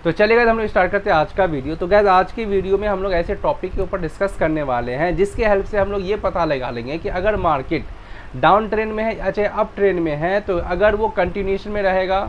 तो चलिए गाइस हम लोग स्टार्ट करते हैं आज का वीडियो। तो गाइस आज की वीडियो में हम लोग ऐसे टॉपिक के ऊपर डिस्कस करने वाले हैं जिसके हेल्प से हम लोग ये पता लगा लेंगे कि अगर मार्केट डाउन ट्रेंड में है या चाहे अप ट्रेंड में है, तो अगर वो कंटिन्यूएशन में रहेगा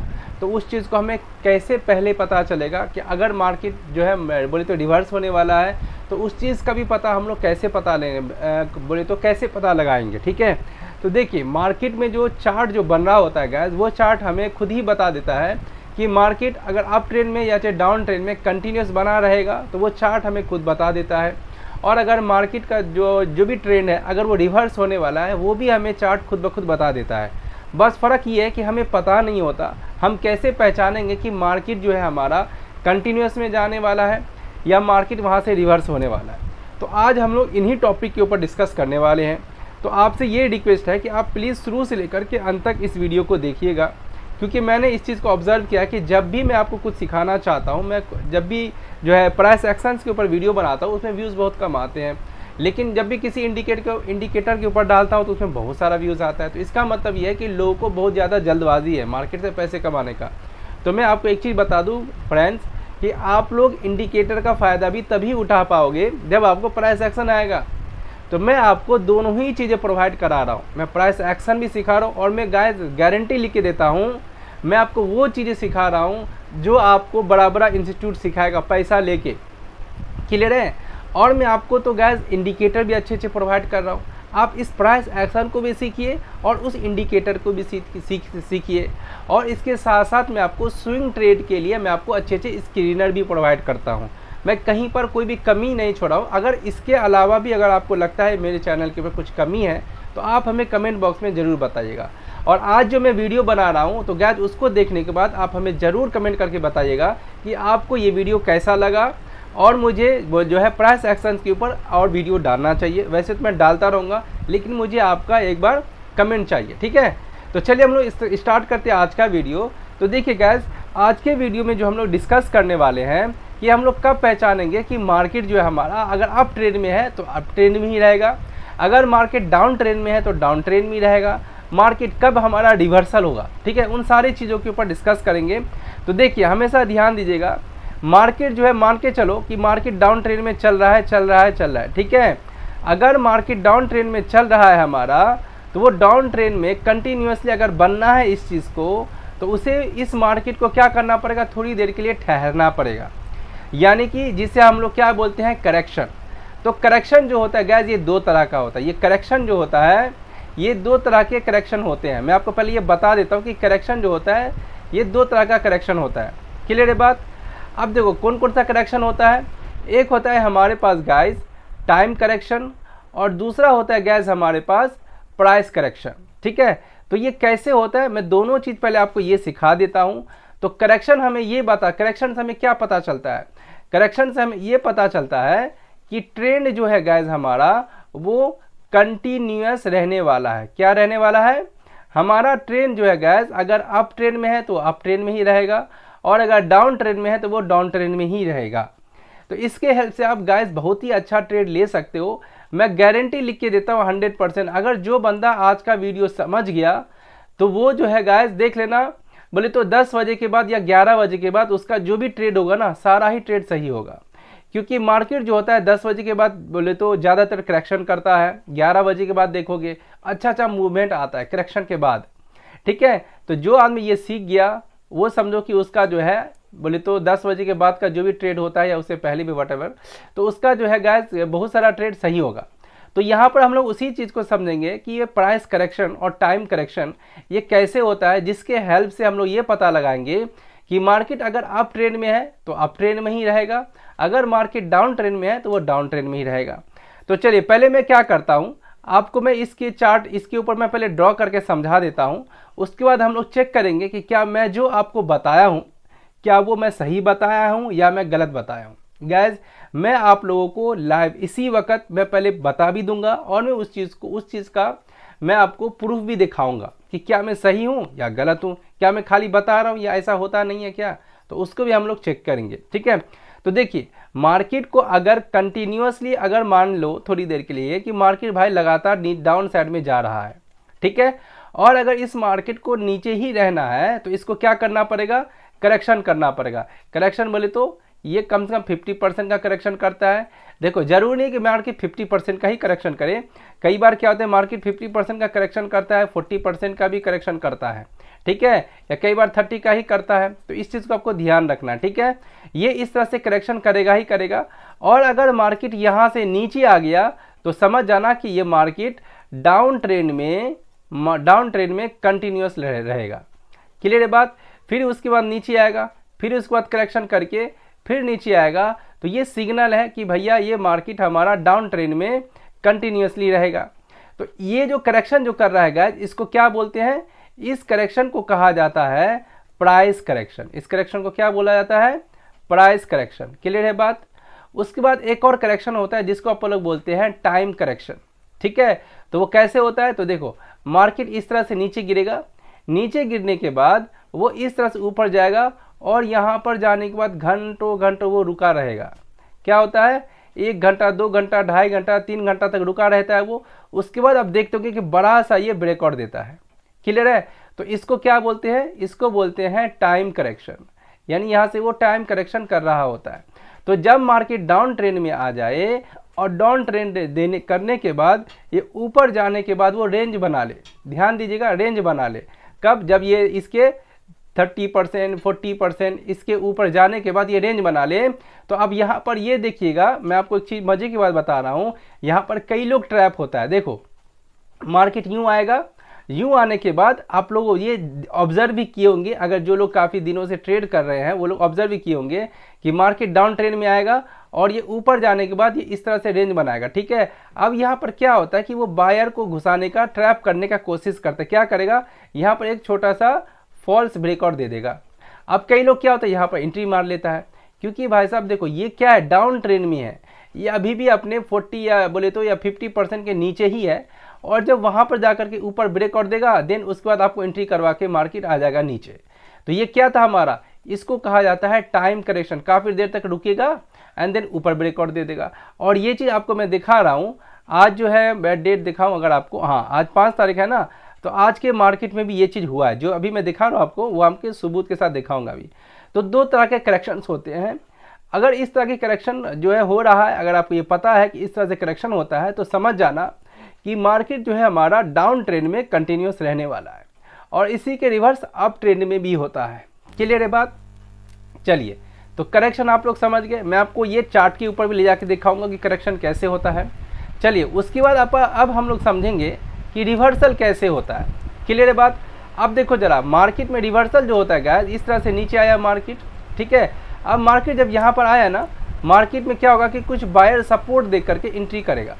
तो उस चीज़ को हमें कैसे पहले पता चलेगा कि अगर मार्केट जो है बोले तो रिवर्स होने वाला है, तो उस चीज़ का भी पता हम लोग कैसे पता लेंगे, बोले तो कैसे पता लगाएंगे। ठीक है, तो देखिए मार्केट में जो चार्ट जो बन रहा होता है गाइस, वो चार्ट हमें खुद ही बता देता है कि मार्केट अगर अप ट्रेंड में या चाहे डाउन ट्रेंड में कंटिन्यूस बना रहेगा तो वो चार्ट हमें खुद बता देता है। और अगर मार्केट का जो भी ट्रेंड है अगर वो रिवर्स होने वाला है, वो भी हमें चार्ट खुद ब खुद बता देता है। बस फ़र्क ये है कि हमें पता नहीं होता हम कैसे पहचानेंगे कि मार्केट जो है हमारा कंटिन्यूस में जाने वाला है या मार्केट वहाँ से रिवर्स होने वाला है। तो आज हम लोग इन्हीं टॉपिक के ऊपर डिस्कस करने वाले हैं। तो आपसे ये रिक्वेस्ट है कि आप प्लीज़ शुरू से लेकर के अंत तक इस वीडियो को देखिएगा, क्योंकि मैंने इस चीज़ को ऑब्ज़र्व किया कि जब भी मैं आपको कुछ सिखाना चाहता हूँ, मैं जब भी जो है प्राइस एक्शंस के ऊपर वीडियो बनाता हूँ उसमें व्यूज़ बहुत कम आते हैं, लेकिन जब भी किसी इंडिकेटर के ऊपर डालता हूँ तो उसमें बहुत सारा व्यूज़ आता है। तो इसका मतलब ये है कि लोगों को बहुत ज़्यादा जल्दबाजी है मार्केट से पैसे कमाने का। तो मैं आपको एक चीज़ बता दूँ फ्रेंड्स कि आप लोग इंडिकेटर का फ़ायदा भी तभी उठा पाओगे जब आपको प्राइस एक्शन आएगा। तो मैं आपको दोनों ही चीज़ें प्रोवाइड करा रहा हूँ, मैं प्राइस एक्शन भी सिखा रहा हूँ और मैं गारंटी लिख के देता हूँ। मैं आपको वो चीज़ें सिखा रहा हूँ जो आपको बड़ा बड़ा इंस्टीट्यूट सिखाएगा पैसा लेके। क्लियर है? और मैं आपको तो गैस इंडिकेटर भी अच्छे प्रोवाइड कर रहा हूँ। आप इस प्राइस एक्शन को भी सीखिए और उस इंडिकेटर को भी सीखिए। और इसके साथ साथ मैं आपको स्विंग ट्रेड के लिए मैं आपको अच्छे स्क्रीनर भी प्रोवाइड करता हूँ। मैं कहीं पर कोई भी कमी नहीं छोड़ा हूँ। अगर इसके अलावा भी अगर आपको लगता है मेरे चैनल के ऊपर कुछ कमी है तो आप हमें कमेंट बॉक्स में ज़रूर बताइएगा। और आज जो मैं वीडियो बना रहा हूँ तो गैस उसको देखने के बाद आप हमें ज़रूर कमेंट करके बताइएगा कि आपको ये वीडियो कैसा लगा और मुझे वो जो है प्राइस एक्शंस के ऊपर और वीडियो डालना चाहिए। वैसे तो मैं डालता रहूँगा, लेकिन मुझे आपका एक बार कमेंट चाहिए। ठीक है, तो चलिए हम लोग स्टार्ट करते हैं आज का वीडियो। तो देखिए गैस आज के वीडियो में जो हम लोग डिस्कस करने वाले हैं कि हम लोग कब पहचानेंगे कि मार्केट जो है हमारा अगर अप ट्रेंड में है तो अप ट्रेंड में ही रहेगा, अगर मार्केट डाउन ट्रेंड में है तो डाउन ट्रेंड में ही रहेगा, मार्केट कब हमारा रिवर्सल होगा। ठीक है, उन सारी चीज़ों के ऊपर डिस्कस करेंगे। तो देखिए हमेशा ध्यान दीजिएगा, मार्केट जो है मान के चलो कि मार्केट डाउन ट्रेंड में चल रहा है। ठीक है, अगर मार्केट डाउन ट्रेंड में चल रहा है हमारा, तो वो डाउन ट्रेंड में कंटिन्यूसली अगर बनना है इस चीज़ को, तो उसे इस मार्केट को क्या करना पड़ेगा, थोड़ी देर के लिए ठहरना पड़ेगा। यानी कि जिसे हम लोग क्या बोलते हैं, करेक्शन। तो करेक्शन जो होता है गैस ये दो तरह का होता है। ये करेक्शन जो होता है ये दो तरह के करेक्शन होते हैं। मैं आपको पहले ये बता देता हूँ कि करेक्शन जो होता है ये दो तरह का करेक्शन होता है। क्लियर है बात? अब देखो कौन कौन सा करेक्शन होता है। एक होता है हमारे पास गाइस टाइम करेक्शन और दूसरा होता है गैस हमारे पास प्राइस करेक्शन। ठीक है, तो ये कैसे होता है मैं दोनों चीज़ पहले आपको ये सिखा देता हूँ। तो करेक्शन हमें ये करेक्शन से हमें क्या पता चलता है, करेक्शन से हमें ये पता चलता है कि ट्रेंड जो है गैस हमारा वो कंटिन्यूअस रहने वाला है। क्या रहने वाला है? हमारा ट्रेंड जो है गैस अगर अप ट्रेंड में है तो अप ट्रेंड में ही रहेगा और अगर डाउन ट्रेंड में है तो वो डाउन ट्रेंड में ही रहेगा। तो इसके हेल्प से आप गैस बहुत ही अच्छा ट्रेड ले सकते हो। मैं गारंटी लिख के देता हूँ 100%। अगर जो बंदा आज का वीडियो समझ गया तो वो जो है गैस देख लेना, बोले तो 10 बजे के बाद या 11 बजे के बाद उसका जो भी ट्रेड होगा ना, सारा ही ट्रेड सही होगा। क्योंकि मार्केट जो होता है 10 बजे के बाद बोले तो ज़्यादातर करेक्शन करता है, 11 बजे के बाद देखोगे अच्छा मूवमेंट आता है करेक्शन के बाद। ठीक है, तो जो आदमी ये सीख गया वो समझो कि उसका जो है बोले तो 10 बजे के बाद का जो भी ट्रेड होता है या उससे पहले भी वटेवर, तो उसका जो है गैस बहुत सारा ट्रेड सही होगा। तो यहाँ पर हम लोग उसी चीज़ को समझेंगे कि ये प्राइस करेक्शन और टाइम करेक्शन ये कैसे होता है, जिसके हेल्प से हम लोग ये पता लगाएंगे कि मार्केट अगर अप ट्रेंड में है तो अप ट्रेंड में ही रहेगा, अगर मार्केट डाउन ट्रेंड में है तो वो डाउन ट्रेंड में ही रहेगा। तो चलिए पहले मैं क्या करता हूँ, आपको मैं इसके चार्ट इसके ऊपर मैं पहले ड्रॉ करके समझा देता हूँ। उसके बाद हम लोग चेक करेंगे कि क्या मैं जो आपको बताया हूँ क्या वो मैं सही बताया हूँ या मैं गलत बताया हूँ। गैस मैं आप लोगों को लाइव इसी वक्त मैं पहले बता भी दूंगा और मैं उस चीज़ का मैं आपको प्रूफ भी दिखाऊंगा कि क्या मैं सही हूँ या गलत हूँ, क्या मैं खाली बता रहा हूँ या ऐसा होता नहीं है क्या, तो उसको भी हम लोग चेक करेंगे। ठीक है, तो देखिए मार्केट को अगर कंटिन्यूअसली अगर मान लो थोड़ी देर के लिए कि मार्केट भाई लगातार डाउन साइड में जा रहा है, ठीक है, और अगर इस मार्केट को नीचे ही रहना है तो इसको क्या करना पड़ेगा, करेक्शन करना पड़ेगा। करेक्शन बोले तो ये कम से कम 50% का करेक्शन करता है। देखो जरूरी नहीं कि मार्केट 50% का ही करेक्शन करे, कई बार क्या होता है मार्केट 50% का करेक्शन करता है, 40% का भी करेक्शन करता है, ठीक है, या कई बार 30 का ही करता है। तो इस चीज़ को आपको ध्यान रखना है, ठीक है। ये इस तरह से करेक्शन करेगा ही करेगा। और अगर मार्केट यहाँ से नीचे आ गया तो समझ जाना कि ये मार्केट डाउन ट्रेंड में कंटिन्यूस रहेगा। क्लियर है बात। फिर उसके बाद नीचे आएगा, फिर उसके बाद करेक्शन करके फिर नीचे आएगा, तो ये सिग्नल है कि भैया ये मार्केट हमारा डाउन ट्रेंड में कंटिन्यूसली रहेगा। तो ये जो करेक्शन जो कर रहा है गाइस, इसको क्या बोलते हैं, इस करेक्शन को कहा जाता है प्राइस करेक्शन। इस करेक्शन को क्या बोला जाता है, प्राइस करेक्शन। क्लियर है बात। उसके बाद एक और करेक्शन होता है जिसको आप लोग बोलते हैं टाइम करेक्शन, ठीक है। तो वो कैसे होता है, तो देखो मार्केट इस तरह से नीचे गिरेगा, नीचे गिरने के बाद वो इस तरह से ऊपर जाएगा और यहाँ पर जाने के बाद घंटों वो रुका रहेगा। क्या होता है, 1 घंटा 2 घंटा 2.5 घंटा 3 घंटा तक रुका रहता है वो। उसके बाद आप देखते हो कि बड़ा सा ये ब्रेकआउट देता है। क्लियर है। तो इसको क्या बोलते हैं, इसको बोलते हैं टाइम करेक्शन, यानी यहाँ से वो टाइम करेक्शन कर रहा होता है। तो जब मार्केट डाउन ट्रेंड में आ जाए और डाउन ट्रेंड करने के बाद ये ऊपर जाने के बाद वो रेंज बना ले, ध्यान दीजिएगा, रेंज बना ले। कब, जब ये इसके 30% 40% इसके ऊपर जाने के बाद ये रेंज बना ले। तो अब यहाँ पर ये देखिएगा, मैं आपको एक चीज़ मजे की बात बता रहा हूँ, यहाँ पर कई लोग ट्रैप होता है। देखो मार्केट यूँ आएगा, यूँ आने के बाद आप लोग ये ऑब्जर्व भी किए होंगे, अगर जो लोग काफ़ी दिनों से ट्रेड कर रहे हैं वो लोग ऑब्जर्व भी किए होंगे कि मार्केट डाउन ट्रेंड में आएगा और ये ऊपर जाने के बाद ये इस तरह से रेंज बनाएगा, ठीक है। अब यहाँ पर क्या होता है कि वो बायर को घुसाने का, ट्रैप करने का कोशिश करता है। क्या करेगा, यहाँ पर एक छोटा सा फॉल्स ब्रेकआउट दे देगा। अब कई लोग क्या होता है यहाँ पर एंट्री मार लेता है, क्योंकि भाई साहब देखो ये क्या है, डाउन ट्रेंड में है, ये अभी भी अपने 40 या बोले तो या 50% के नीचे ही है। और जब वहाँ पर जाकर के ऊपर ब्रेकआउट देगा, देन उसके बाद आपको एंट्री करवा के मार्केट आ जाएगा नीचे। तो ये क्या था हमारा, इसको कहा जाता है टाइम करेक्शन। काफ़ी देर तक रुकेगा एंड देन ऊपर ब्रेकआउट दे देगा। और ये चीज़ आपको मैं दिखा रहा हूँ, आज जो है मैं डेट दिखाऊँ अगर आपको, हाँ आज 5 तारीख है ना, तो आज के मार्केट में भी ये चीज़ हुआ है। जो अभी मैं दिखा रहा हूँ आपको, वो आपके सबूत के साथ दिखाऊंगा अभी। तो 2 तरह के करेक्शंस होते हैं। अगर इस तरह के करेक्शन जो है हो रहा है, अगर आपको ये पता है कि इस तरह से करेक्शन होता है, तो समझ जाना कि मार्केट जो है हमारा डाउन ट्रेंड में कंटिन्यूस रहने वाला है। और इसी के रिवर्स अप ट्रेंड में भी होता है। क्लियर है बात। चलिए, तो करेक्शन आप लोग समझ गए। मैं आपको ये चार्ट के ऊपर भी ले जाके दिखाऊंगा कि करेक्शन कैसे होता है। चलिए, उसके बाद अब हम लोग समझेंगे कि रिवर्सल कैसे होता है। क्लियर है बात। अब देखो जरा, मार्केट में रिवर्सल जो होता है गाइस, इस तरह से नीचे आया मार्केट, ठीक है। अब मार्केट जब यहाँ पर आया ना, मार्केट में क्या होगा कि कुछ बायर सपोर्ट दे करके एंट्री करेगा।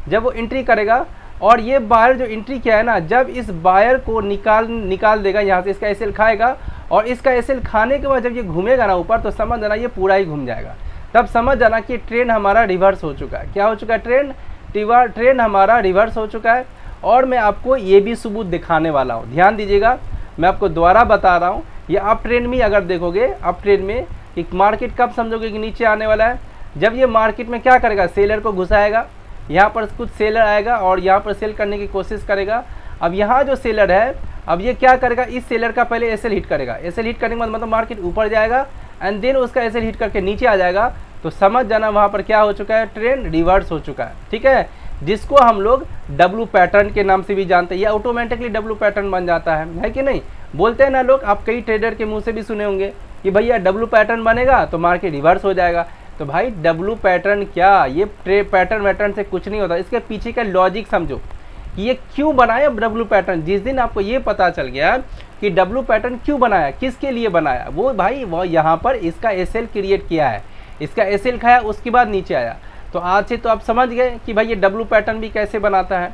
जब वो एंट्री करेगा और ये बायर जो एंट्री किया है ना, जब इस बायर को निकाल देगा यहाँ से, इसका एसएल खाएगा और इसका एसएल खाने के बाद जब ये घूमेगा ना ऊपर, तो समझ जाना ये पूरा ही घूम जाएगा। तब समझ जाना कि ट्रेंड हमारा रिवर्स हो चुका है। क्या हो चुका है, ट्रेंड हमारा रिवर्स हो चुका है। और मैं आपको ये भी सबूत दिखाने वाला हूँ, ध्यान दीजिएगा। मैं आपको दोबारा बता रहा हूँ, ये अप ट्रेंड में अगर देखोगे, अप ट्रेंड में एक मार्केट कब समझोगे कि नीचे आने वाला है, जब ये मार्केट में क्या करेगा, सेलर को घुसाएगा, यहाँ पर कुछ सेलर आएगा और यहाँ पर सेल करने की कोशिश करेगा। अब यहाँ जो सेलर है, अब ये क्या करेगा, इस सेलर का पहले एसएल हिट करेगा। एसएल हिट करने के बाद मतलब मार्केट ऊपर जाएगा एंड देन उसका एसएल हिट करके नीचे आ जाएगा। तो समझ जाना वहाँ पर क्या हो चुका है, ट्रेंड रिवर्स हो चुका है, ठीक है। जिसको हम लोग डब्लू पैटर्न के नाम से भी जानते हैं, या ऑटोमेटिकली डब्लू पैटर्न बन जाता है कि नहीं। बोलते हैं ना लोग, आप कई ट्रेडर के मुंह से भी सुने होंगे कि भैया डब्लू पैटर्न बनेगा तो मार्केट रिवर्स हो जाएगा। तो भाई डब्लू पैटर्न क्या, ये पैटर्न से कुछ नहीं होता। इसके पीछे का लॉजिक समझो कि ये क्यों बनाया डब्लू पैटर्न। जिस दिन आपको ये पता चल गया कि डब्लू पैटर्न क्यों बनाया, किसके लिए बनाया, वो भाई वो यहाँ पर इसका एसएल क्रिएट किया है, इसका एसएल खाया, उसके बाद नीचे आया। तो आज से तो आप समझ गए कि भाई ये डब्लू पैटर्न भी कैसे बनाता है।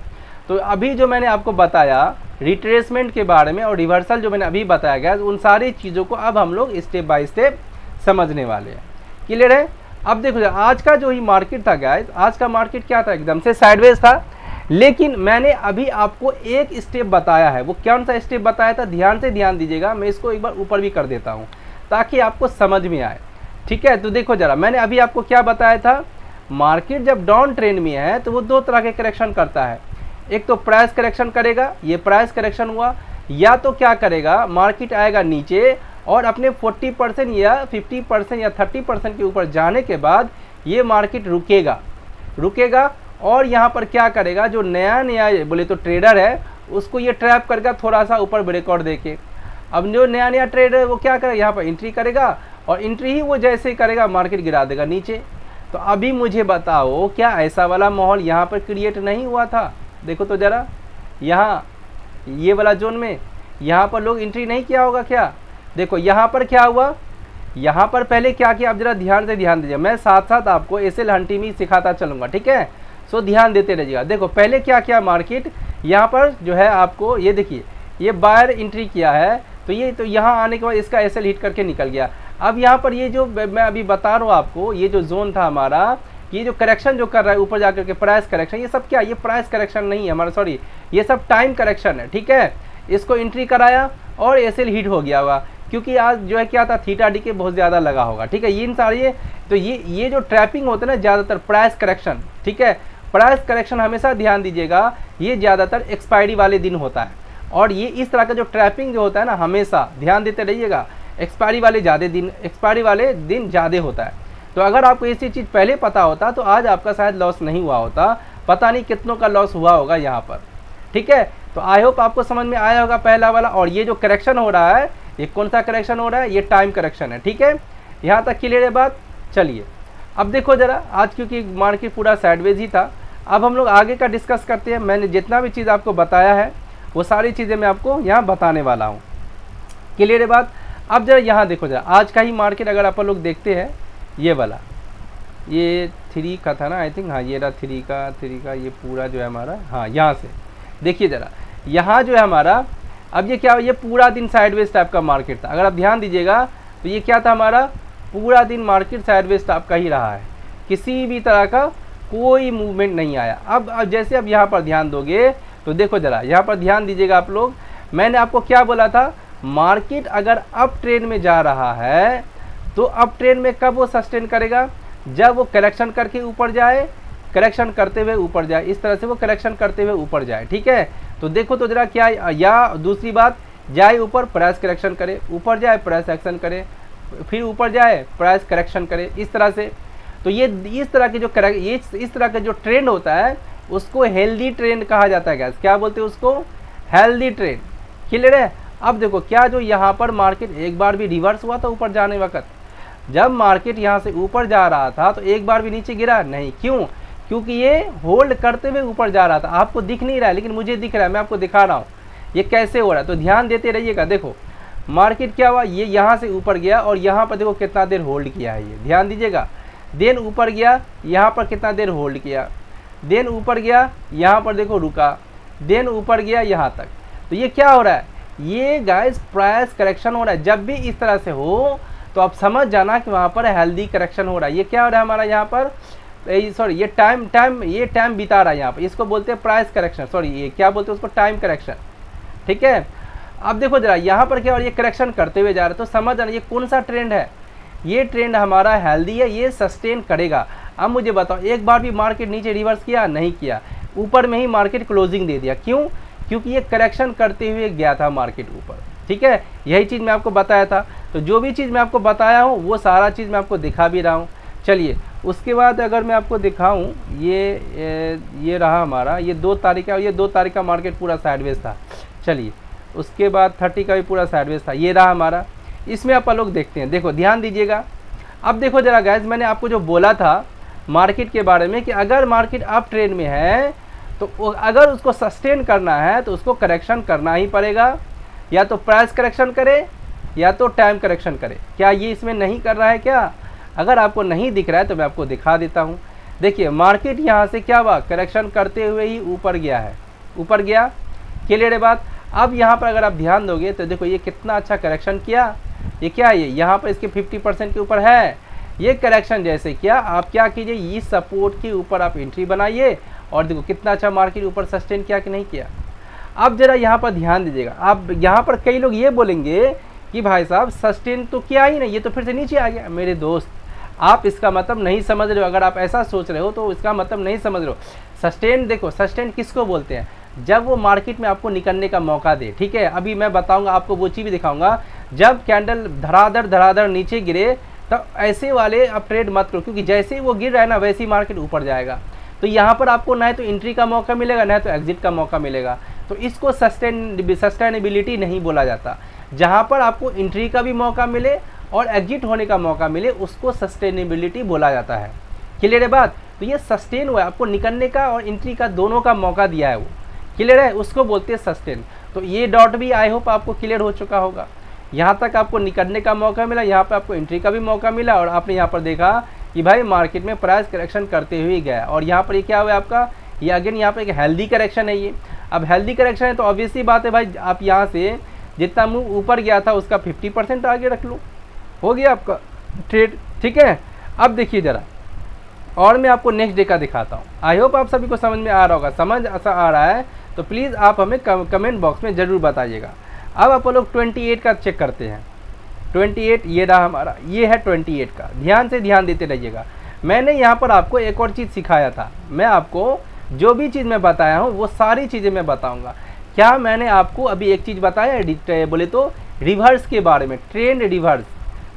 तो अभी जो मैंने आपको बताया रिट्रेसमेंट के बारे में और रिवर्सल जो मैंने अभी बताया गया, उन सारी चीज़ों को अब हम लोग स्टेप बाय स्टेप समझने वाले हैं। क्लियर है। अब देखो, आज का जो ही मार्केट था गाइस, आज का मार्केट क्या था, एकदम से साइडवेज था। लेकिन मैंने अभी आपको एक स्टेप बताया है। वो कौन सा स्टेप बताया था, ध्यान से ध्यान दीजिएगा। मैं इसको एक बार ऊपर भी कर देता हूँ ताकि आपको समझ में आए, ठीक है। तो देखो जरा, मैंने अभी आपको क्या बताया था, मार्केट जब डाउन ट्रेंड में है तो वो 2 तरह के करेक्शन करता है। एक तो प्राइस करेक्शन करेगा, ये प्राइस करेक्शन हुआ, या तो क्या करेगा, मार्केट आएगा नीचे और अपने 40% या 50% या 30% के ऊपर जाने के बाद ये मार्केट रुकेगा और यहाँ पर क्या करेगा, जो नया बोले तो ट्रेडर है उसको ये ट्रैप करके थोड़ा सा ऊपर ब्रेकआउट देके, अब जो नया ट्रेडर है वो क्या करेगा, यहाँ पर एंट्री करेगा और एंट्री ही वो जैसे ही करेगा मार्केट गिरा देगा नीचे। तो अभी मुझे बताओ क्या ऐसा वाला माहौल यहाँ पर क्रिएट नहीं हुआ था? देखो तो ज़रा, यहाँ ये वाला जोन में यहाँ पर लोग एंट्री नहीं किया होगा क्या? देखो यहाँ पर क्या हुआ, यहाँ पर पहले क्या किया, आप जरा ध्यान दीजिए, मैं साथ साथ आपको एसएल हंटिंग भी सिखाता चलूँगा, ठीक है? सो ध्यान देते रहिएगा। देखो पहले क्या किया मार्केट, यहाँ पर जो है आपको ये देखिए, ये बायर एंट्री किया है, तो यहाँ आने के बाद इसका एसएल हिट करके निकल गया। अब यहाँ पर ये जो मैं अभी बता रहा हूँ आपको, ये जो जोन था हमारा, ये जो करेक्शन जो कर रहा है ऊपर जाकर के प्राइस करेक्शन, ये सब क्या, ये प्राइस करेक्शन नहीं है हमारा, सॉरी ये सब टाइम करेक्शन है, ठीक है? इसको एंट्री कराया और एसएल हिट हो गया होगा, क्योंकि आज जो है क्या था, थीटा डी के बहुत ज़्यादा लगा होगा, ठीक है? इन सारी तो ये जो ट्रैपिंग होता है ना ज़्यादातर प्राइस करेक्शन, ठीक है? प्राइस करेक्शन हमेशा ध्यान दीजिएगा, ये ज़्यादातर एक्सपायरी वाले दिन होता है, और ये इस तरह का जो ट्रैपिंग जो होता है ना, हमेशा ध्यान देते रहिएगा, एक्सपायरी वाले दिन ज़्यादा होता है। तो अगर आपको ऐसी चीज़ पहले पता होता तो आज आपका शायद लॉस नहीं हुआ होता, पता नहीं कितनों का लॉस हुआ होगा यहाँ पर, ठीक है? तो आई होप आपको समझ में आया होगा पहला वाला। और ये जो करेक्शन हो रहा है, ये कौन सा करेक्शन हो रहा है, ये टाइम करेक्शन है, ठीक है? यहाँ तक क्लियर है बात? चलिए अब देखो ज़रा, आज क्योंकि मार्केट पूरा साइडवेज ही था, अब हम लोग आगे का डिस्कस करते हैं। मैंने जितना भी चीज़ आपको बताया है वो सारी चीज़ें मैं आपको यहाँ बताने वाला हूँ, क्लियर है बात? अब जरा यहाँ देखो जरा, आज का ही मार्केट अगर आप लोग देखते हैं, ये वाला, ये 3 का था ना आई थिंक, हाँ ये रहा 3 का ये पूरा जो है हमारा, हाँ यहाँ से देखिए ज़रा, यहाँ जो है हमारा, अब ये क्या, ये पूरा दिन साइडवेज टाइप का मार्केट था। अगर आप ध्यान दीजिएगा तो ये क्या था हमारा, पूरा दिन मार्केट साइडवेज टाइप का ही रहा है, किसी भी तरह का कोई मूवमेंट नहीं आया। अब जैसे अब यहाँ पर ध्यान दोगे तो देखो ज़रा, यहाँ पर ध्यान दीजिएगा आप लोग, मैंने आपको क्या बोला था, मार्केट अगर अप ट्रेंड में जा रहा है तो अप ट्रेंड में कब वो सस्टेन करेगा, जब वो करेक्शन करके ऊपर जाए, करेक्शन करते हुए ऊपर जाए, इस तरह से वो करेक्शन करते हुए ऊपर जाए, ठीक है? तो देखो तो जरा क्या, या दूसरी बात, जाए ऊपर प्राइस करेक्शन करे, ऊपर जाए प्राइस एक्शन करे, फिर ऊपर जाए प्राइस करेक्शन करे, इस तरह से। तो ये इस तरह के जो इस तरह का जो ट्रेंड होता है उसको हेल्दी ट्रेंड कहा जाता है गाइस। क्या बोलते हैं उसको, हेल्दी ट्रेंड, क्लियर है? अब देखो क्या, जो यहाँ पर मार्केट एक बार भी रिवर्स हुआ था ऊपर जाने वक्त, जब मार्केट यहाँ से ऊपर जा रहा था तो एक बार भी नीचे गिरा नहीं, क्यों? क्योंकि ये होल्ड करते हुए ऊपर जा रहा था। आपको दिख नहीं रहा है लेकिन मुझे दिख रहा है, मैं आपको दिखा रहा हूँ ये कैसे हो रहा है, तो ध्यान देते रहिएगा। देखो मार्केट क्या हुआ, ये यहाँ से ऊपर गया और यहाँ पर देखो कितना देर होल्ड किया है, ये ध्यान दीजिएगा। देन ऊपर गया, यहाँ पर कितना देर होल्ड किया, देन ऊपर गया, यहाँ पर देखो रुका, देन ऊपर गया यहाँ तक। तो ये क्या हो रहा है, ये गाइस प्राइस करेक्शन हो रहा है। जब भी इस तरह से हो तो आप समझ जाना कि वहाँ पर हेल्दी करेक्शन हो रहा है। ये क्या हो रहा है हमारा यहाँ पर, सॉरी ये टाइम बिता रहा है यहाँ पर, इसको बोलते हैं प्राइस करेक्शन, सॉरी ये क्या बोलते हैं उसको, टाइम करेक्शन, ठीक है? अब देखो जरा यहाँ पर क्या, और ये करेक्शन करते हुए जा रहा है, तो समझ जाना ये कौन सा ट्रेंड है, ये ट्रेंड हमारा हेल्दी है, ये सस्टेन करेगा। अब मुझे बताओ, एक बार भी मार्केट नीचे रिवर्स किया नहीं किया, ऊपर में ही मार्केट क्लोजिंग दे दिया, क्यों? क्योंकि ये करेक्शन करते हुए गया था मार्केट ऊपर, ठीक है? यही चीज़ मैं आपको बताया था। तो जो भी चीज़ मैं आपको बताया हूँ वो सारा चीज़ मैं आपको दिखा भी रहा हूँ। चलिए उसके बाद अगर मैं आपको दिखाऊँ, ये रहा हमारा, ये 2 तारीख का, और ये 2 तारीख का मार्केट पूरा साइडवेज था। चलिए उसके बाद 30 का भी पूरा साइडवेज था, ये रहा हमारा। इसमें आप लोग देखते हैं, देखो ध्यान दीजिएगा। अब देखो जरा गाइस, मैंने आपको जो बोला था मार्केट के बारे में कि अगर मार्केट अप ट्रेंड में है तो अगर उसको सस्टेन करना है तो उसको करेक्शन करना ही पड़ेगा, या तो प्राइस करेक्शन करे या तो टाइम करेक्शन करे। क्या ये इसमें नहीं कर रहा है क्या? अगर आपको नहीं दिख रहा है तो मैं आपको दिखा देता हूँ। देखिए मार्केट यहाँ से क्या हुआ, करेक्शन करते हुए ही ऊपर गया है, ऊपर गया, क्लियर है बात? अब यहाँ पर अगर आप ध्यान दोगे तो देखो ये कितना अच्छा करेक्शन किया। ये क्या है, ये यहाँ पर इसके 50% के ऊपर है। ये करेक्शन जैसे किया, आप क्या कीजिए, इस सपोर्ट के ऊपर आप एंट्री बनाइए और देखो कितना अच्छा मार्केट ऊपर सस्टेन किया कि नहीं किया। अब जरा यहाँ पर ध्यान दीजिएगा। अब यहाँ पर कई लोग ये बोलेंगे कि भाई साहब सस्टेन तो किया ही नहीं, ये तो फिर से नीचे आ गया। मेरे दोस्त आप इसका मतलब नहीं समझ रहे हो। अगर आप ऐसा सोच रहे हो तो इसका मतलब नहीं समझ रहे हो। सस्टेन देखो, सस्टेन किसको बोलते हैं, जब वो मार्केट में आपको निकलने का मौका दे, ठीक है? अभी मैं बताऊंगा आपको, वो चीज़ भी दिखाऊंगा जब कैंडल धड़ाधड़ नीचे गिरे तब ऐसे वाले आप ट्रेड मत करो, क्योंकि जैसे ही वो गिर रहा है ना वैसे ही मार्केट ऊपर जाएगा। तो यहाँ पर आपको ना तो एंट्री का मौका मिलेगा ना तो एग्जिट का मौका मिलेगा। तो इसको सस्टेनेबिलिटी नहीं बोला जाता। जहाँ पर आपको एंट्री का भी मौका मिले और एग्जिट होने का मौका मिले उसको सस्टेनेबिलिटी बोला जाता है। क्लियर है बात? तो ये सस्टेन हुआ है, आपको निकलने का और एंट्री का दोनों का मौका दिया है वो। क्लियर है? उसको बोलते हैं सस्टेन। तो ये डॉट भी आई होप आपको क्लियर हो चुका होगा। यहाँ तक आपको निकलने का मौका मिला, यहाँ पर आपको एंट्री का भी मौका मिला और आपने यहाँ पर देखा कि भाई मार्केट में प्राइस करेक्शन करते हुए गया। और यहाँ पर ये क्या हुआ आपका, ये अगेन यहाँ पर एक हेल्दी करेक्शन है ये। अब हेल्दी करेक्शन है तो ऑब्वियसली बात है भाई, आप यहाँ से जितना मूव ऊपर गया था उसका 50% आगे रख लो, हो गया आपका ट्रेड। ठीक है, अब देखिए ज़रा और मैं आपको नेक्स्ट डे का दिखाता हूँ। आई होप आप सभी को समझ में आ रहा होगा। समझ ऐसा आ रहा है तो प्लीज़ आप हमें कमेंट बॉक्स में ज़रूर बताइएगा। अब आप लोग 28 का चेक करते हैं। 28 ये रहा हमारा, ये है 28 का। ध्यान देते रहिएगा। मैंने यहाँ पर आपको एक और चीज़ सिखाया था। मैं आपको जो भी चीज़ मैं बताया हूँ वो सारी चीज़ें मैं बताऊँगा। क्या मैंने आपको अभी एक चीज़ बताया बोले तो रिवर्स के बारे में, ट्रेंड रिवर्स।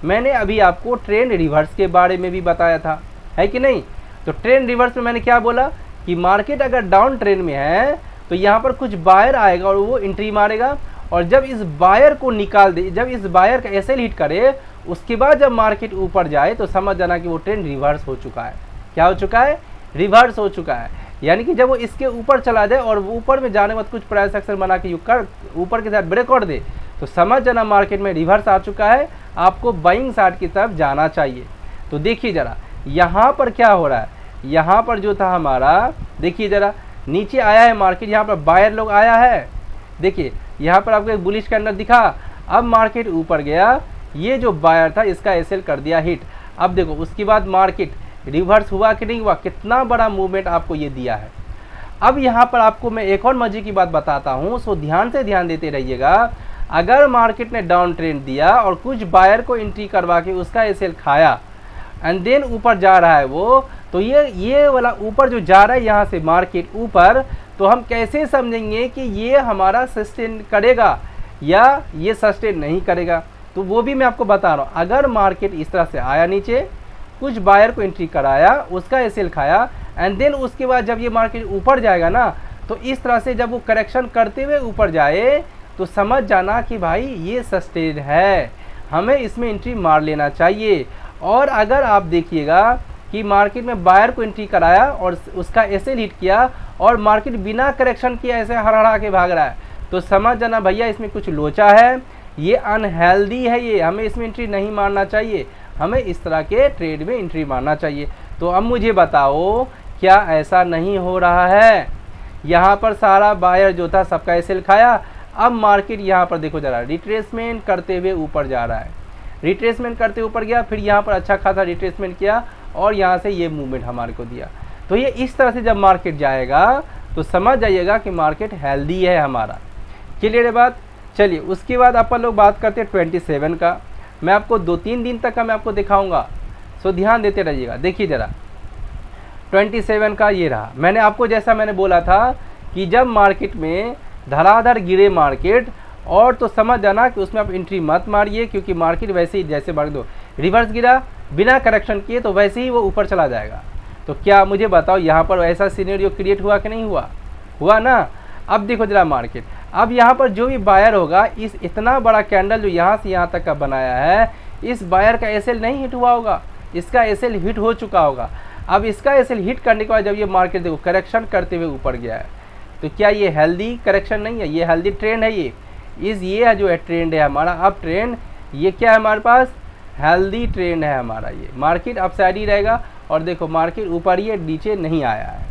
मैंने अभी आपको ट्रेंड रिवर्स के बारे में भी बताया था, है कि नहीं? तो ट्रेंड रिवर्स में मैंने क्या बोला कि मार्केट अगर डाउन ट्रेंड में है तो यहाँ पर कुछ बायर आएगा और वो एंट्री मारेगा, और जब इस बायर को निकाल दे, जब इस बायर का एसएल हिट करे उसके बाद जब मार्केट ऊपर जाए तो समझ जाना कि वो ट्रेंड रिवर्स हो चुका है। क्या हो चुका है? रिवर्स हो चुका है। यानी कि जब वो इसके ऊपर चला जाए और ऊपर में जाने बाद कुछ प्राइस एक्शन बना के ऊपर के साथ ब्रेकआउट दे तो समझ जाना मार्केट में रिवर्स आ चुका है, आपको बाइंग साइड की तरफ जाना चाहिए। तो देखिए ज़रा यहाँ पर क्या हो रहा है। यहाँ पर जो था हमारा, देखिए ज़रा नीचे आया है मार्केट, यहाँ पर बायर लोग आया है। देखिए यहाँ पर आपको एक बुलिश कैंडल दिखा, अब मार्केट ऊपर गया, ये जो बायर था इसका एसएल कर दिया हिट। अब देखो उसके बाद मार्केट रिवर्स हुआ कि नहीं हुआ, कितना बड़ा मूवमेंट आपको ये दिया है। अब यहाँ पर आपको मैं एक और मजे की बात बताता हूँ, सो ध्यान देते रहिएगा। अगर मार्केट ने डाउन ट्रेंड दिया और कुछ बायर को एंट्री करवा के उसका एसएल खाया एंड देन ऊपर जा रहा है वो, तो ये वाला ऊपर जो जा रहा है यहाँ से मार्केट ऊपर, तो हम कैसे समझेंगे कि ये हमारा सस्टेन करेगा या ये सस्टेन नहीं करेगा? तो वो भी मैं आपको बता रहा हूँ। अगर मार्केट इस तरह से आया नीचे, कुछ बायर को एंट्री कराया, उसका एसएल खाया एंड देन उसके बाद जब ये मार्केट ऊपर जाएगा ना, तो इस तरह से जब वो करेक्शन करते हुए ऊपर जाए तो समझ जाना कि भाई ये सस्टेन है, हमें इसमें एंट्री मार लेना चाहिए। और अगर आप देखिएगा कि मार्केट में बायर को एंट्री कराया और उसका एसएल हिट किया और मार्केट बिना करेक्शन किए ऐसे हड़हड़ा के भाग रहा है, तो समझ जाना भैया इसमें कुछ लोचा है, ये अनहेल्दी है, ये हमें इसमें एंट्री नहीं मारना चाहिए, हमें इस तरह के ट्रेड में एंट्री मारना चाहिए। तो अब मुझे बताओ क्या ऐसा नहीं हो रहा है? यहाँ पर सारा बायर जो था सबका एसएल खाया, अब मार्केट यहाँ पर देखो ज़रा रिट्रेसमेंट करते हुए ऊपर जा रहा है, रिट्रेसमेंट करते ऊपर गया, फिर यहाँ पर अच्छा खासा रिट्रेसमेंट किया और यहाँ से ये मूवमेंट हमारे को दिया। तो ये इस तरह से जब मार्केट जाएगा तो समझ जाइएगा कि मार्केट हेल्दी है हमारा। क्लियर है बात? चलिए उसके बाद अपन लोग बात करते हैं 27 का। मैं आपको 2-3 दिन तक का मैं आपको दिखाऊंगा, सो ध्यान देते रहिएगा। देखिए ज़रा 27 का ये रहा। मैंने आपको जैसा मैंने बोला था कि जब मार्केट में धड़ाधड़ गिरे मार्केट और तो समझ जाना कि उसमें आप एंट्री मत मारिए, क्योंकि मार्केट वैसे ही जैसे मार दो रिवर्स गिरा बिना करेक्शन किए तो वैसे ही वो ऊपर चला जाएगा। तो क्या मुझे बताओ यहाँ पर ऐसा सिनेरियो क्रिएट हुआ कि नहीं हुआ? हुआ ना। अब देखो जरा मार्केट, अब यहाँ पर जो भी बायर होगा, इस इतना बड़ा कैंडल जो यहाँ से यहाँ तक का बनाया है, इस बायर का एसएल नहीं हिट हुआ होगा, इसका एसएल हिट हो चुका होगा। अब इसका एसएल हिट करने के बाद जब ये मार्केट देखो करेक्शन करते हुए ऊपर गया है, तो क्या ये हेल्दी करेक्शन नहीं है? ये हेल्दी ट्रेंड है। ये जो है ट्रेंड है हमारा अब ट्रेंड, ये क्या है हमारे पास? हेल्दी ट्रेंड है हमारा। ये मार्केट अप साइड ही रहेगा और देखो मार्केट ऊपर ही है, नीचे नहीं आया है।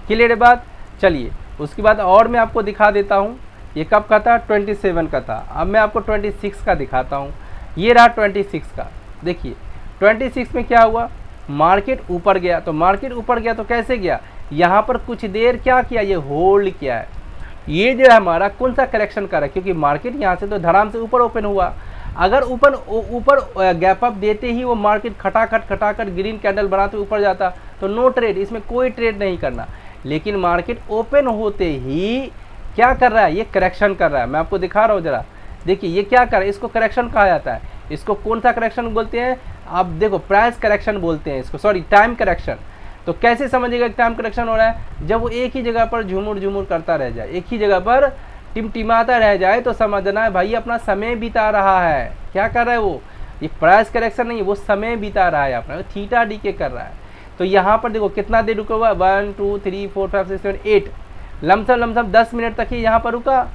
क्लियर है बात? चलिए उसके बाद और मैं आपको दिखा देता हूँ। ये कब का था? 27 का था। अब मैं आपको 26 का दिखाता हूँ। ये रहा 26 का। देखिए 26 में क्या हुआ, मार्केट ऊपर गया। तो मार्केट ऊपर गया तो कैसे गया, यहाँ पर कुछ देर क्या किया, ये होल्ड किया है। ये जो है हमारा कौन सा करेक्शन कर रहा है, क्योंकि मार्केट यहाँ से तो धड़ाम से ऊपर ओपन हुआ। अगर ऊपर गैप अप देते ही वो मार्केट खटाखट ग्रीन कैंडल बनाते ऊपर जाता तो नो ट्रेड, इसमें कोई ट्रेड नहीं करना। लेकिन मार्केट ओपन होते ही क्या कर रहा है, ये करेक्शन कर रहा है। मैं आपको दिखा रहा हूँ जरा, देखिए ये क्या कर रहा है, इसको करेक्शन कहा जाता है। इसको कौन सा करेक्शन बोलते हैं, आप देखो प्राइस करेक्शन बोलते हैं इसको, सॉरी टाइम करेक्शन। तो कैसे समझिएगा टाइम करेक्शन हो रहा है, जब वो एक ही जगह पर झुमुर झुमुर करता रह जाए, एक ही जगह पर टिमटिमाता रह जाए, तो समझना है भाई अपना समय बिता रहा है। क्या कर रहा है वो, ये प्राइस करेक्शन नहीं है, वो समय बिता रहा है अपना, थीटा डी के कर रहा है। तो यहाँ पर देखो कितना देर रुका हुआ, 1 2 3 4 5 6 7 8 लमसम 10 मिनट तक ही यहाँ पर रुका।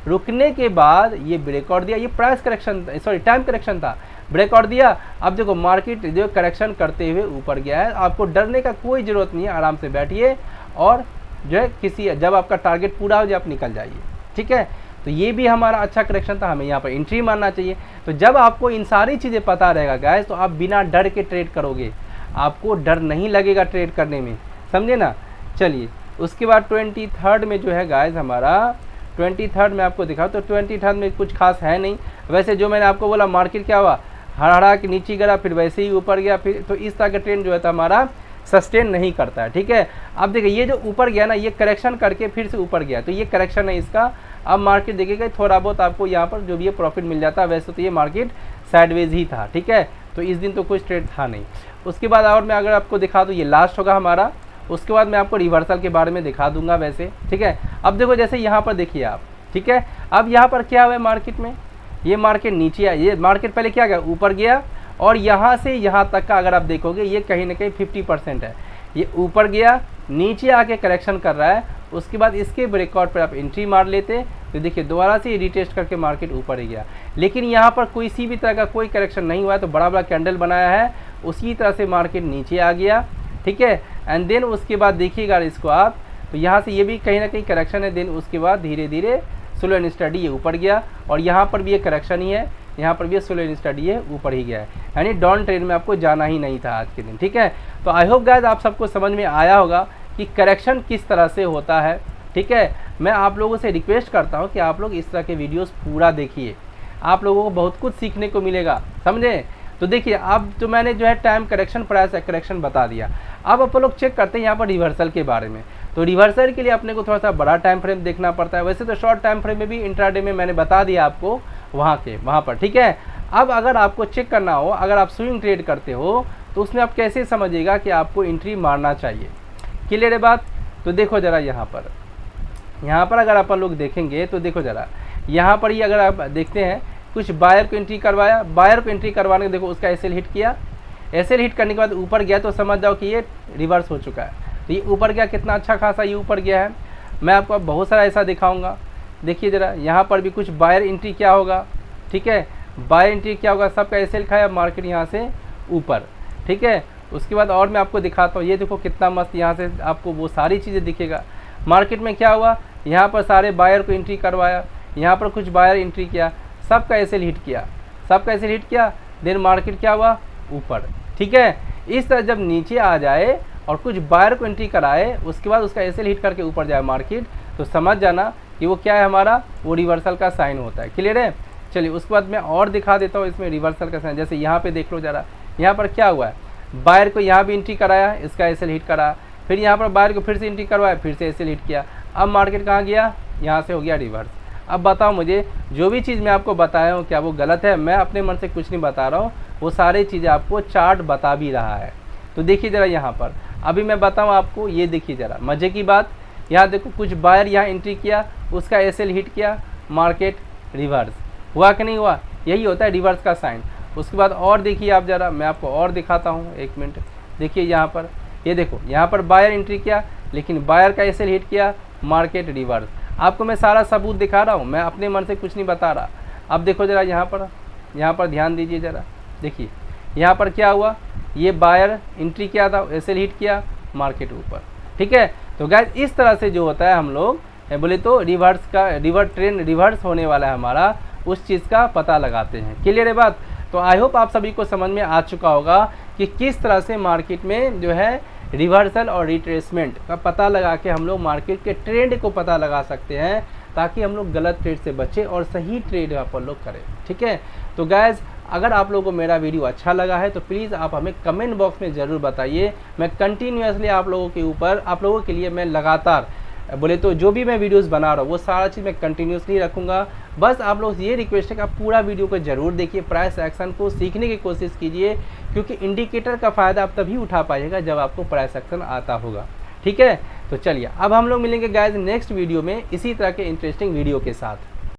रुकने के बाद ये ब्रेकआउट दिया, ये price correction sorry time correction था, ब्रेकआउट दिया। अब देखो मार्केट जो करेक्शन करते हुए ऊपर गया है। आपको डरने का कोई ज़रूरत नहीं है, आराम से बैठिए और जो है किसी जब आपका टारगेट पूरा हो जाए आप निकल जाइए, ठीक है। तो ये भी हमारा अच्छा करेक्शन था, हमें यहाँ पर एंट्री मारना चाहिए। तो जब आपको इन सारी चीज़ें पता रहेगा गाइस, तो आप बिना डर के ट्रेड करोगे, आपको डर नहीं लगेगा ट्रेड करने में, समझे ना। चलिए उसके बाद 23rd में जो है गाइस हमारा 23rd में आपको दिखाओ। तो 23rd में कुछ खास है नहीं, वैसे जो मैंने आपको बोला मार्केट क्या हुआ, हड़ा के नीचे गिरा, फिर वैसे ही ऊपर गया, फिर तो इस तरह का ट्रेंड जो है हमारा सस्टेन नहीं करता है, ठीक है। अब देखिए ये जो ऊपर गया ना, ये करेक्शन करके फिर से ऊपर गया, तो ये करेक्शन है इसका। अब मार्केट देखिएगा थोड़ा बहुत आपको यहाँ पर जो भी है प्रॉफिट मिल जाता है, वैसे तो ये मार्केट साइडवेज ही था, ठीक है। तो इस दिन तो कुछ ट्रेड था नहीं। उसके बाद और मैं अगर आपको दिखा दूँ, ये लास्ट होगा हमारा, उसके बाद मैं आपको रिवर्सल के बारे में दिखा दूंगा वैसे, ठीक है। अब देखो जैसे यहाँ पर देखिए आप, ठीक है। अब यहाँ पर क्या हुआ है मार्केट में, ये मार्केट नीचे आया, ये मार्केट पहले क्या गया, ऊपर गया, और यहाँ से यहाँ तक का अगर आप देखोगे ये कहीं ना कहीं 50% है। ये ऊपर गया, नीचे आके करेक्शन कर रहा है, उसके बाद इसके ब्रेकआउट पर आप एंट्री मार लेते, तो देखिए दोबारा से रिटेस्ट करके मार्केट ऊपर ही गया। लेकिन यहाँ पर किसी भी तरह का कोई करेक्शन नहीं हुआ है, तो बड़ा बड़ा कैंडल बनाया है, उसी तरह से मार्केट नीचे आ गया, ठीक है। एंड देन उसके बाद देखिएगा इसको आप, तो यहाँ से ये भी कहीं ना कहीं करेक्शन है, देन उसके बाद धीरे धीरे स्लो एंड स्टडी ये ऊपर गया, और यहाँ पर भी ये करेक्शन ही है, यहाँ पर भी स्लो एंड स्टडी है ऊपर ही गया है, यानी डाउन ट्रेंड में आपको जाना ही नहीं था आज के दिन, ठीक है। तो आई होप गाइस आप सबको समझ में आया होगा कि करेक्शन किस तरह से होता है, ठीक है। मैं आप लोगों से रिक्वेस्ट करता हूँ कि आप लोग इस तरह के वीडियोस पूरा देखिए, आप लोगों को बहुत कुछ सीखने को मिलेगा, समझे। तो देखिए अब जो मैंने जो है टाइम करेक्शन प्राइस करेक्शन बता दिया। अब आप लोग चेक करते हैं यहाँ पर रिवर्सल के बारे में। तो रिवर्सल के लिए अपने को थोड़ा सा बड़ा टाइम फ्रेम देखना पड़ता है, वैसे तो शॉर्ट टाइम फ्रेम में भी इंट्राडे में मैंने बता दिया आपको वहाँ पर, ठीक है। अब अगर आपको चेक करना हो, अगर आप स्विंग ट्रेड करते हो, तो उसमें आप कैसे समझिएगा कि आपको एंट्री मारना चाहिए, क्लियर है बात। तो देखो ज़रा यहाँ पर अगर आप लोग देखेंगे तो देखो ज़रा यहाँ पर ही अगर आप देखते हैं, कुछ बायर को एंट्री करवाया, बायर को एंट्री करवाने के देखो उसका एसएल हिट किया, एसएल हिट करने के बाद ऊपर गया, तो समझ जाओ कि ये रिवर्स हो चुका है। तो ये ऊपर गया, कितना अच्छा खासा ये ऊपर गया है। मैं आपको अब बहुत सारा ऐसा दिखाऊंगा। देखिए ज़रा यहाँ पर भी कुछ बायर एंट्री क्या होगा, ठीक है, बायर एंट्री क्या होगा, सबका एसएल खाया, मार्केट यहाँ से ऊपर, ठीक है। उसके बाद और मैं आपको दिखाता हूँ, ये देखो कितना मस्त यहाँ से आपको वो सारी चीज़ें दिखेगा। मार्केट में क्या हुआ, यहाँ पर सारे बायर को एंट्री करवाया, यहाँ पर कुछ बायर एंट्री किया, सबका एसएल हिट किया, सबका एसएल हिट किया, देन मार्केट क्या हुआ, ऊपर, ठीक है। इस तरह जब नीचे आ जाए और कुछ बायर को एंट्री कराए, उसके बाद उसका एसएल हिट करके ऊपर जाए मार्केट, तो समझ जाना कि वो क्या है, हमारा वो रिवर्सल का साइन होता है, क्लियर है। चलिए उसके बाद मैं और दिखा देता हूँ इसमें रिवर्सल का साइन। जैसे यहाँ पे देख लो ज़रा, यहाँ पर क्या हुआ है, बायर को यहाँ भी एंट्री कराया, इसका एसएल हिट करा, फिर यहाँ पर बायर को फिर से एंट्री करवाया, फिर से एसएल हिट किया, अब मार्केट कहाँ गया, यहाँ से हो गया रिवर्स। अब बताओ मुझे, जो भी चीज़ मैं आपको बताया हूँ क्या वो गलत है? मैं अपने मन से कुछ नहीं बता रहा हूँ, वो सारी चीज़ें आपको चार्ट बता भी रहा है। तो देखिए ज़रा यहाँ पर, अभी मैं बताऊँ आपको, ये देखिए ज़रा मज़े की बात, यहाँ देखो कुछ बायर यहाँ एंट्री किया, उसका एसएल हिट किया, मार्केट रिवर्स हुआ कि नहीं हुआ, यही होता है रिवर्स का साइन। उसके बाद और देखिए आप ज़रा, मैं आपको और दिखाता हूँ, एक मिनट। देखिए यहाँ पर, ये देखो यहाँ पर बायर एंट्री किया, लेकिन बायर का एसएल हिट किया, मार्केट रिवर्स। आपको मैं सारा सबूत दिखा रहा हूँ, मैं अपने मन से कुछ नहीं बता रहा। अब देखो ज़रा यहाँ पर ध्यान दीजिए ज़रा, देखिए यहाँ पर क्या हुआ, ये बायर एंट्री किया था, एसएल हिट किया, मार्केट ऊपर, ठीक है। तो गाइस इस तरह से जो होता है, हम लोग बोले तो रिवर्स का ट्रेंड रिवर्स होने वाला है हमारा, उस चीज़ का पता लगाते हैं, क्लियर है बात। तो आई होप आप सभी को समझ में आ चुका होगा कि किस तरह से मार्केट में जो है रिवर्सल और रिट्रेसमेंट का पता लगा के हम लोग मार्केट के ट्रेंड को पता लगा सकते हैं, ताकि हम लोग गलत ट्रेड से बचें और सही ट्रेड अपन लोग करें, ठीक है। तो गाइज अगर आप लोगों को मेरा वीडियो अच्छा लगा है तो प्लीज़ आप हमें कमेंट बॉक्स में ज़रूर बताइए। मैं कंटिन्यूसली आप लोगों के लिए मैं लगातार बोले तो जो भी मैं वीडियोस बना रहा हूँ वो सारा चीज़ मैं कंटिन्यूसली रखूँगा, बस आप लोग ये रिक्वेस्ट है कि आप पूरा वीडियो को जरूर देखिए, प्राइस एक्शन को सीखने की कोशिश कीजिए, क्योंकि इंडिकेटर का फ़ायदा आप तभी उठा पाइएगा जब आपको प्राइस एक्शन आता होगा। ठीक है, तो चलिए अब हम लोग मिलेंगे गाइस नेक्स्ट वीडियो में इसी तरह के इंटरेस्टिंग वीडियो के साथ।